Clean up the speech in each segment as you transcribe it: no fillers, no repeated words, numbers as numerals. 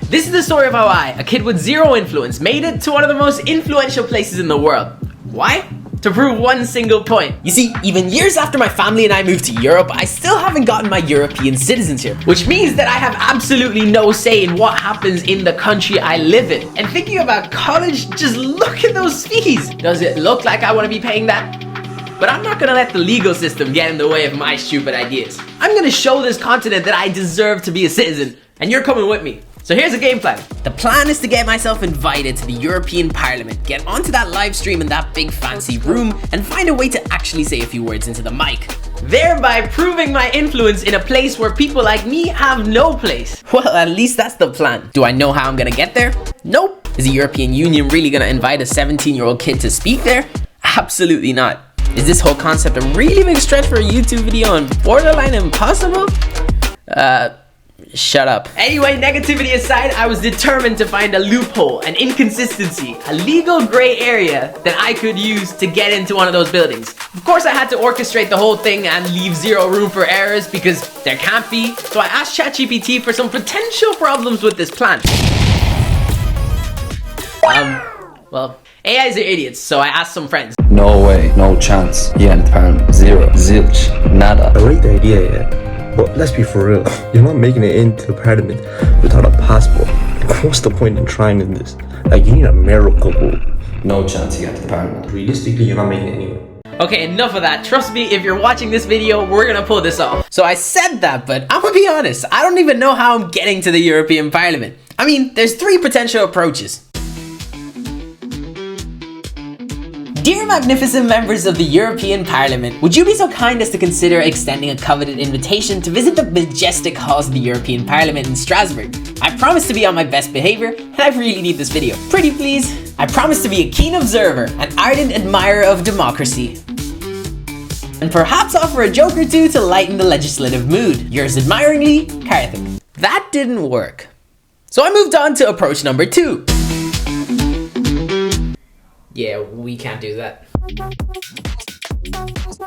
This is the story of how I, a kid with zero influence, made it to one of the most influential places in the world. Why? To prove one single point. You see, even years after my family and I moved to Europe, I still haven't gotten my European citizenship, which means that I have absolutely no say in what happens in the country I live in. And thinking about college, just look at those fees. Does it look like I want to be paying that? But I'm not gonna let the legal system get in the way of my stupid ideas. I'm gonna show this continent that I deserve to be a citizen, and you're coming with me. So here's a game plan. The plan is to get myself invited to the European Parliament, get onto that live stream in that big fancy room, and find a way to actually say a few words into the mic, thereby proving my influence in a place where people like me have no place. Well, at least that's the plan. Do I know how I'm gonna get there? Nope. Is the European Union really gonna invite a 17-year-old kid to speak there? Absolutely not. Is this whole concept a really big stretch for a YouTube video and borderline impossible? Shut up. Anyway, negativity aside, I was determined to find a loophole, an inconsistency, a legal gray area that I could use to get into one of those buildings. Of course, I had to orchestrate the whole thing and leave zero room for errors because there can't be. So I asked ChatGPT for some potential problems with this plan. Well, AIs are idiots, so I asked some friends. No way, no chance. Cian Farren, zero, zilch, nada. I like the idea, yeah. But let's be for real. You're not making it into Parliament without a passport. What's the point in trying in this? Like, you need a miracle. No chance you get to Parliament. Realistically, you're not making it anyway. Okay, enough of that. Trust me, if you're watching this video, we're gonna pull this off. So I said that, but I'm gonna be honest, I don't even know how I'm getting to the European Parliament. I mean, there's 3 potential approaches. Dear magnificent members of the European Parliament, would you be so kind as to consider extending a coveted invitation to visit the majestic halls of the European Parliament in Strasbourg? I promise to be on my best behavior, and I really need this video. Pretty please. I promise to be a keen observer, an ardent admirer of democracy, and perhaps offer a joke or two to lighten the legislative mood. Yours admiringly, Karthik. That didn't work. So I moved on to approach number 2. Yeah, we can't do that.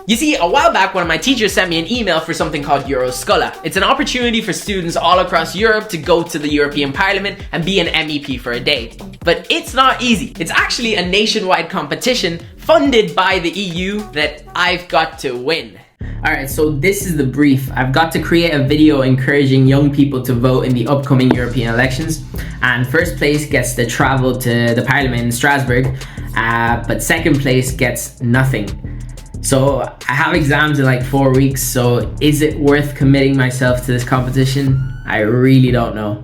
You see, a while back, one of my teachers sent me an email for something called Euroscola. It's an opportunity for students all across Europe to go to the European Parliament and be an MEP for a day. But it's not easy. It's actually a nationwide competition funded by the EU that I've got to win. Alright, so this is the brief. I've got to create a video encouraging young people to vote in the upcoming European elections. And first place gets to travel to the Parliament in Strasbourg, but second place gets nothing. So I have exams in like 4 weeks, so is it worth committing myself to this competition? I really don't know.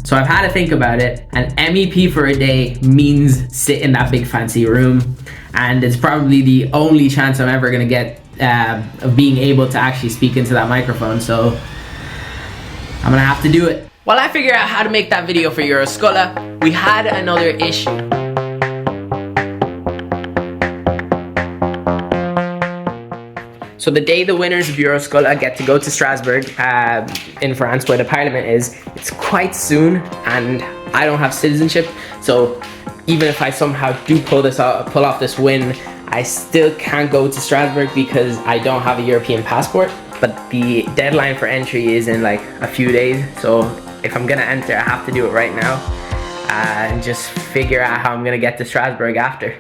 So I've had to think about it. An MEP for a day means sit in that big fancy room, and it's probably the only chance I'm ever gonna get of being able to actually speak into that microphone, so I'm gonna have to do it. While I figure out how to make that video for Euroscola, we had another issue. So the day the winners of Euroscola get to go to Strasbourg in France, where the Parliament is, it's quite soon, and I don't have citizenship, so even if I somehow do pull off this win, I still can't go to Strasbourg because I don't have a European passport. But the deadline for entry is in like a few days, so if I'm gonna enter, I have to do it right now and just figure out how I'm gonna get to Strasbourg after,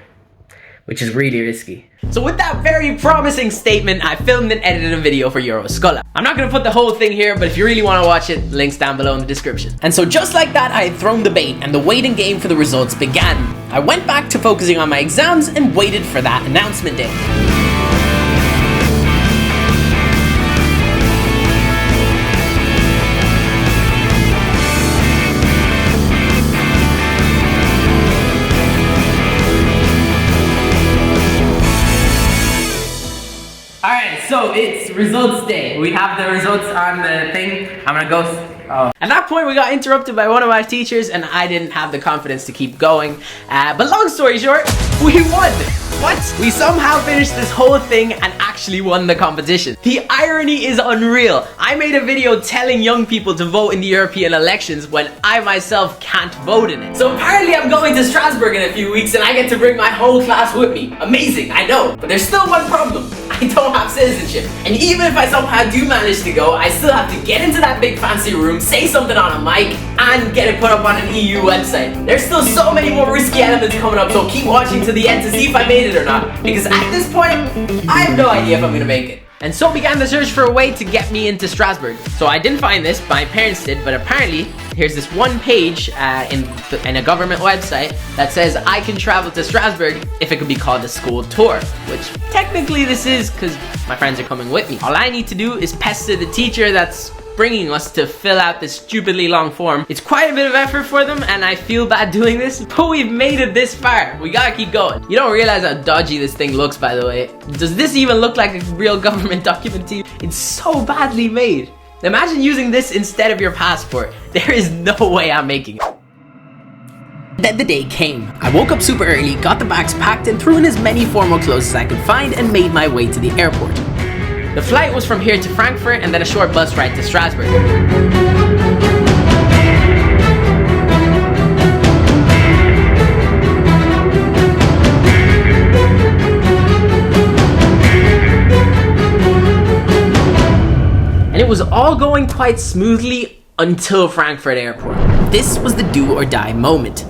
which is really risky. So with that very promising statement, I filmed and edited a video for Euroscola. I'm not gonna put the whole thing here, but if you really wanna watch it, links down below in the description. And so just like that, I had thrown the bait and the waiting game for the results began. I went back to focusing on my exams and waited for that announcement day. Alright, so it's results day. We have the results on the thing. I'm gonna go. At that point, we got interrupted by one of our teachers, and I didn't have the confidence to keep going. But long story short, we won! What? We somehow finished this whole thing and actually won the competition. The irony is unreal. I made a video telling young people to vote in the European elections when I myself can't vote in it. So apparently I'm going to Strasbourg in a few weeks and I get to bring my whole class with me. Amazing, I know. But there's still one problem. I don't have citizenship. And even if I somehow do manage to go, I still have to get into that big fancy room, say something on a mic, and get it put up on an EU website. There's still so many more risky elements coming up, so keep watching to the end to see if I made it or not. Because at this point, I have no idea if I'm gonna make it. And so began the search for a way to get me into Strasbourg. So I didn't find this, my parents did, but apparently here's this one page in a government website that says I can travel to Strasbourg if it could be called a school tour, which technically this is because my friends are coming with me. All I need to do is pester the teacher that's bringing us to fill out this stupidly long form. It's quite a bit of effort for them and I feel bad doing this, but we've made it this far. We gotta keep going. You don't realize how dodgy this thing looks, by the way. Does this even look like a real government document to you? It's so badly made. Imagine using this instead of your passport. There is no way I'm making it. Then the day came. I woke up super early, got the bags packed and threw in as many formal clothes as I could find and made my way to the airport. The flight was from here to Frankfurt and then a short bus ride to Strasbourg. And it was all going quite smoothly until Frankfurt Airport. This was the do or die moment.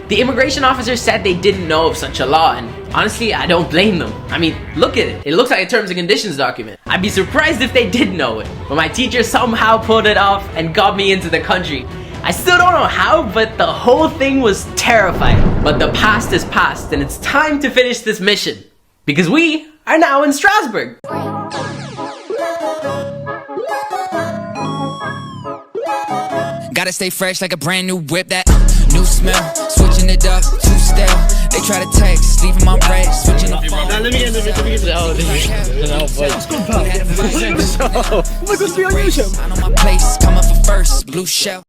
The immigration officer said they didn't know of such a law, and honestly, I don't blame them. I mean, look at it. It looks like a terms and conditions document. I'd be surprised if they did know it, but my teacher somehow pulled it off and got me into the country. I still don't know how, but the whole thing was terrifying. But the past is past, and it's time to finish this mission. Because we are now in Strasbourg. Gotta stay fresh like a brand new whip, that new smell, switching it up, too stale. They try to text, leaving my red, switching the phone. Let me get I know my place, coming for first, blue shell.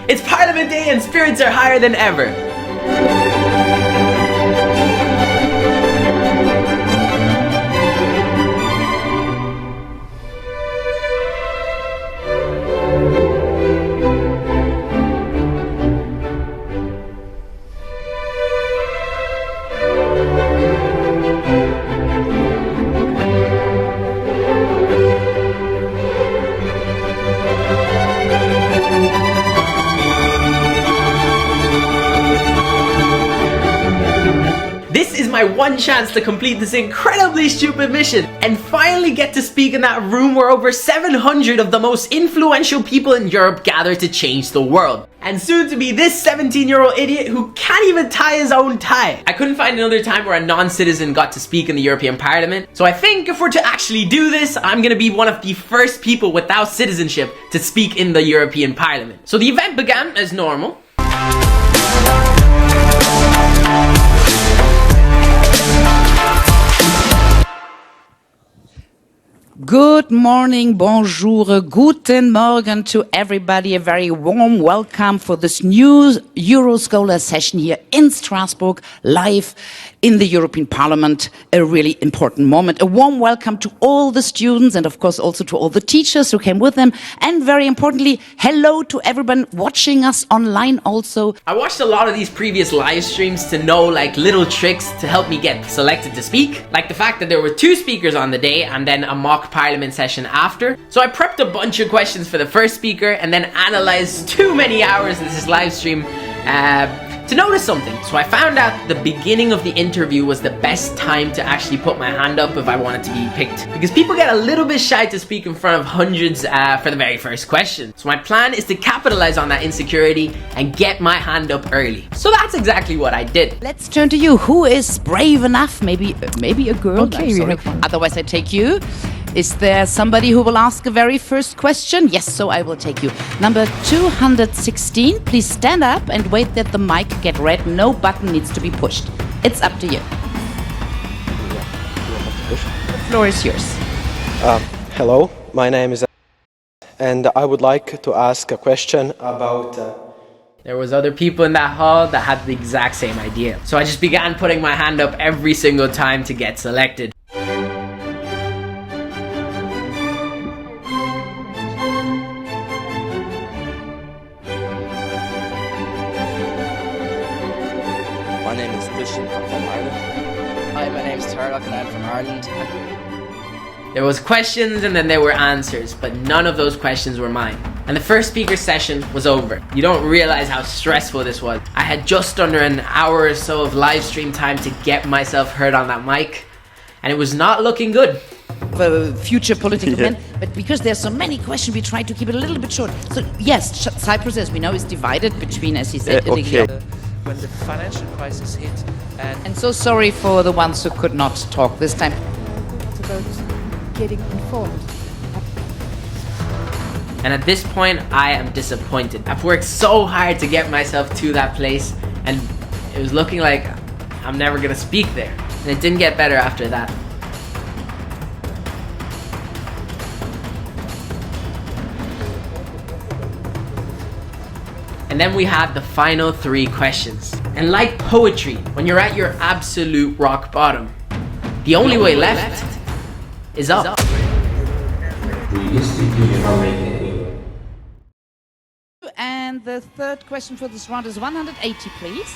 It's Parliament Day and spirits are higher than ever. This is my one chance to complete this incredibly stupid mission and finally get to speak in that room where over 700 of the most influential people in Europe gather to change the world. And soon to be this 17-year-old idiot who can't even tie his own tie. I couldn't find another time where a non-citizen got to speak in the European Parliament, so I think if we're to actually do this, I'm gonna be one of the first people without citizenship to speak in the European Parliament. So the event began as normal. Good morning, bonjour, guten Morgen to everybody. A very warm welcome for this new Euroscholar session here in Strasbourg, live in the European Parliament. A really important moment. A warm welcome to all the students and of course also to all the teachers who came with them. And very importantly, hello to everyone watching us online also. I watched a lot of these previous live streams to know like little tricks to help me get selected to speak. Like the fact that there were 2 speakers on the day and then a mock parliament session after. So I prepped a bunch of questions for the first speaker and then analyzed too many hours of this live stream to to notice something. So I found out the beginning of the interview was the best time to actually put my hand up if I wanted to be picked, because people get a little bit shy to speak in front of hundreds for the very first question. So my plan is to capitalize on that insecurity and get my hand up early. So that's exactly what I did. Let's turn to you. Who is brave enough? Maybe a girl. Okay, we have one. Otherwise, I take you. Is there somebody who will ask a very first question? Yes, so I will take you. Number 216, please stand up and wait that the mic get red. No button needs to be pushed. It's up to you. The floor is yours. Hello, my name is and I would like to ask a question about There was other people in that hall that had the exact same idea. So I just began putting my hand up every single time to get selected. My name is Cillian. I'm from Ireland. Hi, my name's Farrell and I'm from Ireland. There was questions and then there were answers, but none of those questions were mine. And the first speaker session was over. You don't realize how stressful this was. I had just under an hour or so of live stream time to get myself heard on that mic, and it was not looking good. For future political men, but because there's so many questions, we try to keep it a little bit short. So yes, Cyprus, as we know, is divided between, as he said, When the financial crisis hit and so sorry for the ones who could not talk this time. About getting informed. And at this point, I am disappointed. I've worked so hard to get myself to that place, and it was looking like I'm never gonna speak there. And it didn't get better after that. And then we had the final 3 questions. And like poetry, when you're at your absolute rock bottom, the only way left is up. And the third question for this round is 180, please.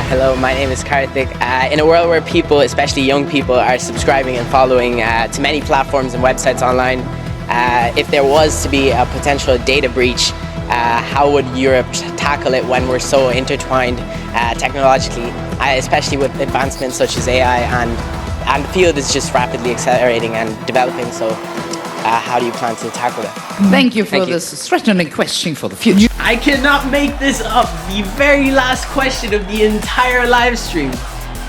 Hello, my name is Karthik. In a world where people, especially young people, are subscribing and following to many platforms and websites online, if there was to be a potential data breach, how would Europe tackle it when we're so intertwined technologically, especially with advancements such as AI, and the field is just rapidly accelerating and developing, so how do you plan to tackle it? Thank you for this threatening question for the future. I cannot make this up. The very last question of the entire live stream.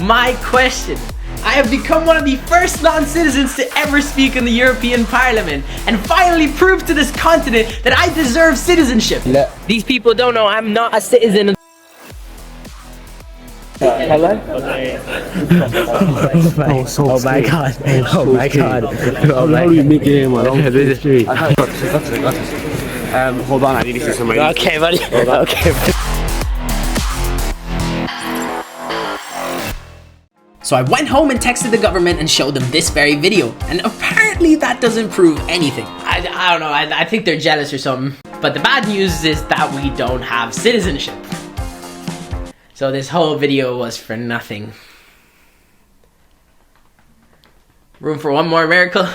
My question. I have become one of the first non-citizens to ever speak in the European Parliament and finally proved to this continent that I deserve citizenship. These people don't know I'm not a citizen. Hello? Oh my god. Oh my god. Oh my god. Hold on, I need to see somebody. Okay, buddy. Okay. So I went home and texted the government and showed them this very video, and apparently that doesn't prove anything. I don't know, I think they're jealous or something. But the bad news is that we don't have citizenship. So this whole video was for nothing. Room for one more miracle?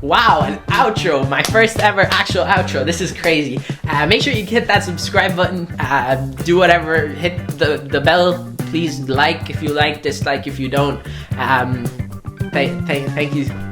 Wow, an outro, my first ever actual outro. This is crazy. Make sure you hit that subscribe button, do whatever, hit the bell, please like if you like, dislike if you don't. Thank you.